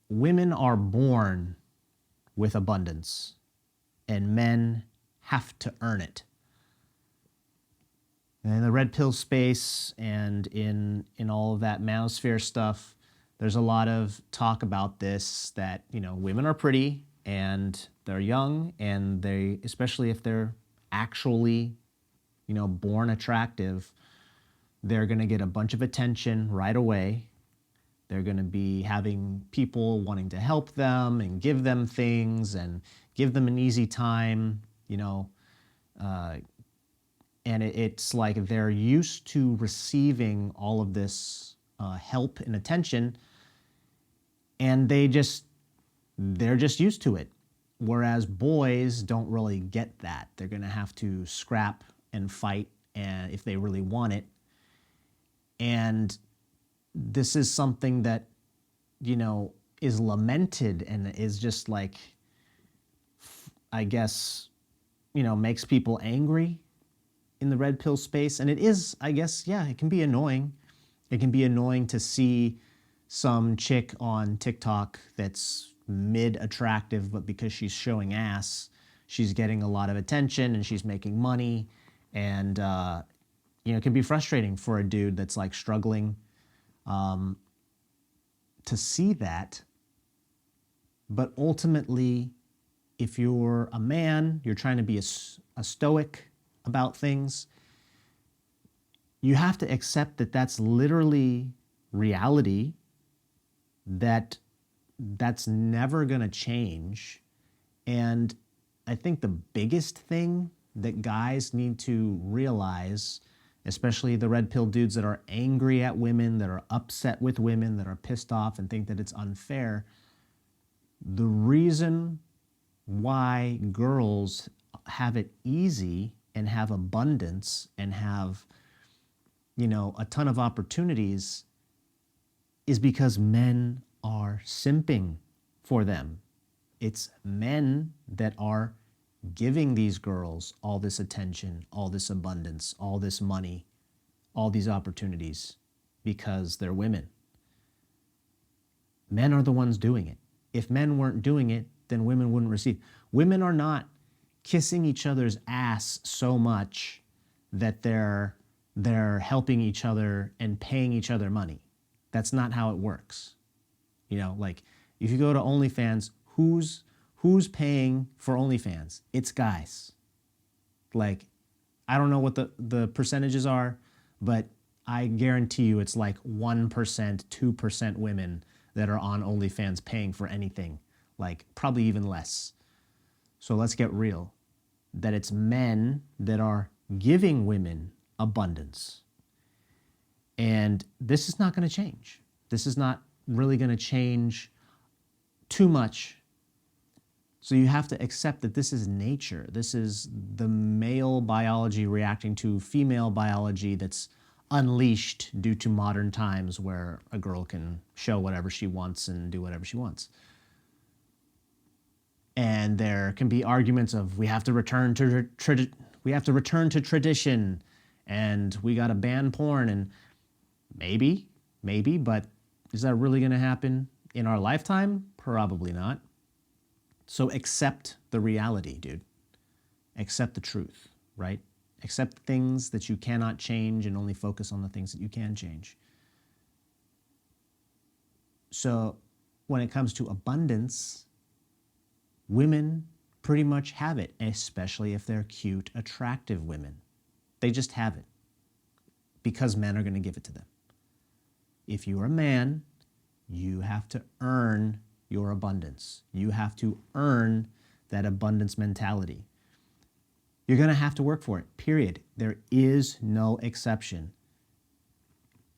women are born with abundance and men have to earn it. And in the red pill space and in all of that manosphere stuff, there's a lot of talk about this, that, you know, women are pretty and they're young, and they, especially if they're actually, you know, born attractive, they're going to get a bunch of attention right away. They're going to be having people wanting to help them and give them things and give them an easy time, you know. And it's like they're used to receiving all of this help and attention, and they're just used to it. Whereas boys don't really get that. They're going to have to scrap and fight, and if they really want it. And this is something that, you know, is lamented and is just like, I guess, you know, makes people angry in the red pill space. And it is, I guess, yeah, it can be annoying. It can be annoying to see some chick on TikTok that's mid-attractive, but because she's showing ass, she's getting a lot of attention and she's making money. And, you know, it can be frustrating for a dude that's like struggling to see that. But ultimately, if you're a man, you're trying to be a stoic about things, you have to accept that that's literally reality, that's never going to change. And I think the biggest thing that guys need to realize, especially the red pill dudes that are angry at women, that are upset with women, that are pissed off and think that it's unfair, the reason why girls have it easy and have abundance and have, you know, a ton of opportunities is because men are simping for them. It's men that are giving these girls all this attention, all this abundance, all this money, all these opportunities, because they're women. Men are the ones doing it. If men weren't doing it, then women wouldn't receive. Women are not kissing each other's ass so much that they're helping each other and paying each other money. That's not how it works. You know, like if you go to OnlyFans, who's paying for OnlyFans? It's guys. Like, I don't know what the percentages are, but I guarantee you it's like 1%, 2% women that are on OnlyFans paying for anything. Like, probably even less. So let's get real. That it's men that are giving women abundance. And this is not going to change. This is not really going to change too much. So you have to accept that this is nature. This is the male biology reacting to female biology that's unleashed due to modern times, where a girl can show whatever she wants and do whatever she wants. And there can be arguments of we have to return to tradition, and we got to ban porn, and maybe, but is that really going to happen in our lifetime? Probably not. So accept the reality, dude. Accept the truth, right? Accept things that you cannot change and only focus on the things that you can change. So when it comes to abundance, women pretty much have it, especially if they're cute, attractive women. They just have it because men are going to give it to them. If you're a man, you have to earn your abundance. You have to earn that abundance mentality. You're going to have to work for it, period. There is no exception.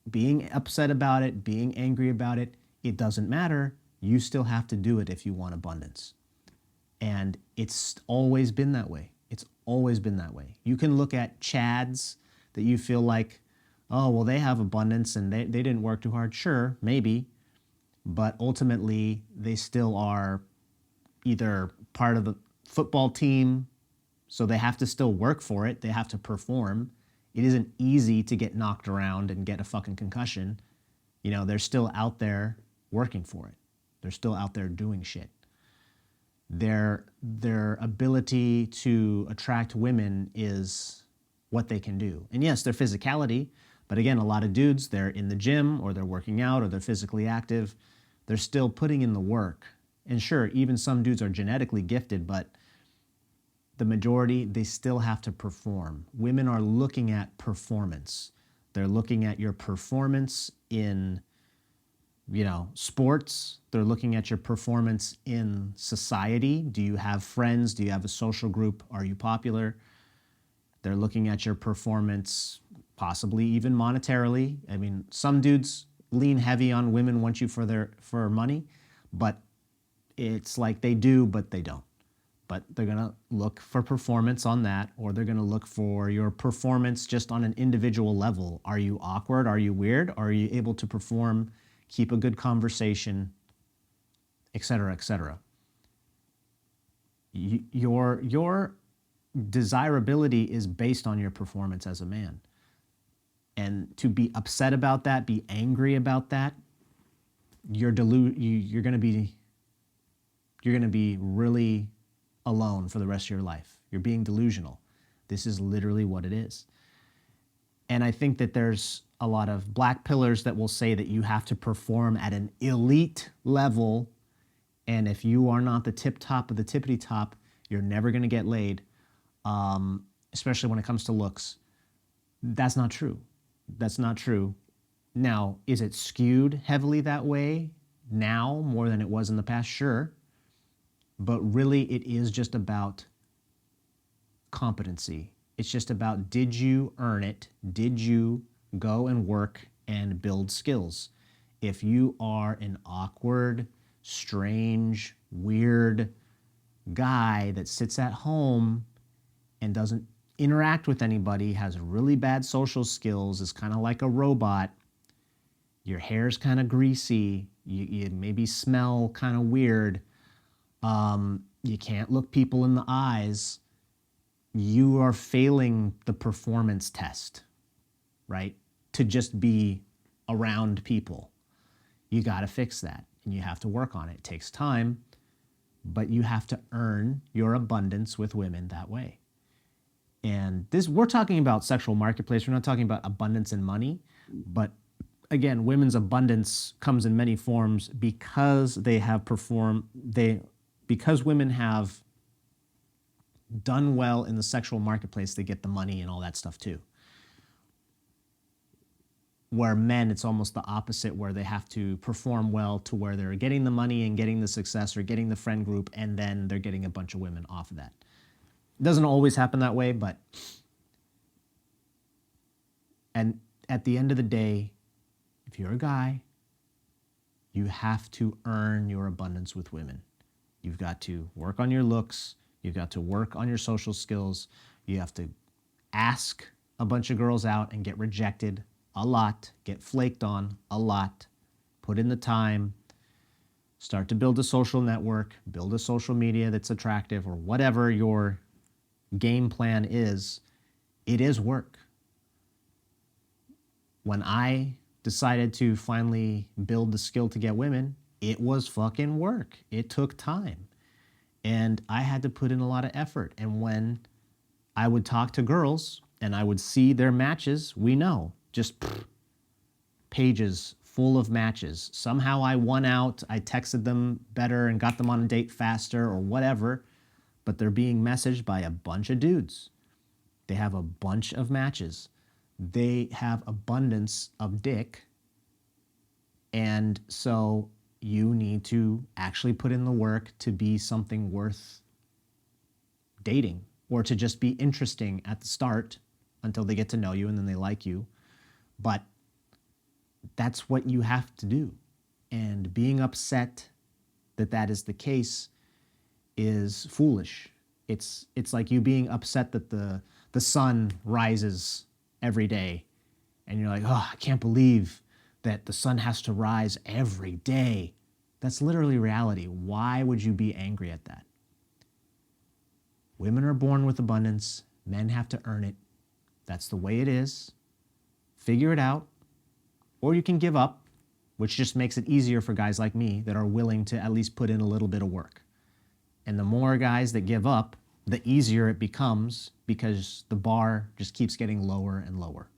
Being upset about it, being angry about it, it doesn't matter. You still have to do it if you want abundance. And it's always been that way. It's always been that way. You can look at Chads that you feel like, oh, well, they have abundance and they didn't work too hard. Sure, maybe. But ultimately, they still are either part of the football team, so they have to still work for it. They have to perform. It isn't easy to get knocked around and get a fucking concussion. You know, they're still out there working for it. They're still out there doing shit. Their ability to attract women is what they can do. And yes, their physicality, but again, a lot of dudes, they're in the gym or they're working out or they're physically active. They're still putting in the work. And sure, even some dudes are genetically gifted, but the majority, they still have to perform. Women are looking at performance. They're looking at your performance in, sports. They're looking at your performance in society. Do you have friends? Do you have a social group? Are you popular? They're looking at your performance, possibly even monetarily. I mean, some dudes lean heavy on women want you for money, but it's like they do, but they don't. But they're gonna look for performance on that, or they're gonna look for your performance just on an individual level. Are you awkward? Are you weird? Are you able to perform, keep a good conversation, et cetera, et cetera? Your desirability is based on your performance as a man. And to be upset about that, be angry about that, you're gonna be really alone for the rest of your life. You're being delusional. This is literally what it is. And I think that there's a lot of black pillars that will say that you have to perform at an elite level, and if you are not the tip top of the tippity top, you're never going to get laid, especially when it comes to looks. That's not true. That's not true. Now, is it skewed heavily that way now more than it was in the past? Sure. But really, it is just about competency. It's just about, did you earn it? Did you go and work and build skills? If you are an awkward, strange, weird guy that sits at home and doesn't interact with anybody, has really bad social skills, is kind of like a robot, your hair's kind of greasy, you maybe smell kind of weird, you can't look people in the eyes, you are failing the performance test, right? To just be around people. You got to fix that, and you have to work on it. It takes time, but you have to earn your abundance with women that way. And we're talking about sexual marketplace. We're not talking about abundance in money, but again, women's abundance comes in many forms because because women have done well in the sexual marketplace, they get the money and all that stuff too. Where men, it's almost the opposite, where they have to perform well to where they're getting the money and getting the success or getting the friend group, and then they're getting a bunch of women off of that. It doesn't always happen that way, and at the end of the day, if you're a guy, you have to earn your abundance with women. You've got to work on your looks. You've got to work on your social skills. You have to ask a bunch of girls out and get rejected a lot, get flaked on a lot, put in the time, start to build a social network, build a social media that's attractive, or whatever your game plan is. It is work. When I decided to finally build the skill to get women, it was fucking work. It took time. And I had to put in a lot of effort. And when I would talk to girls and I would see their matches, we know, just pages full of matches. Somehow I won out, I texted them better and got them on a date faster or whatever, but they're being messaged by a bunch of dudes. They have a bunch of matches. They have abundance of dick. And so you need to actually put in the work to be something worth dating, or to just be interesting at the start until they get to know you and then they like you. But that's what you have to do. And being upset that that is the case is foolish. It's like you being upset that the sun rises every day and you're like, oh, I can't believe that the sun has to rise every day. That's literally reality. Why would you be angry at that? Women are born with abundance. Men have to earn it. That's the way it is. Figure it out. Or you can give up which just makes it easier for guys like me that are willing to at least put in a little bit of work. And the more guys that give up, the easier it becomes because the bar just keeps getting lower and lower.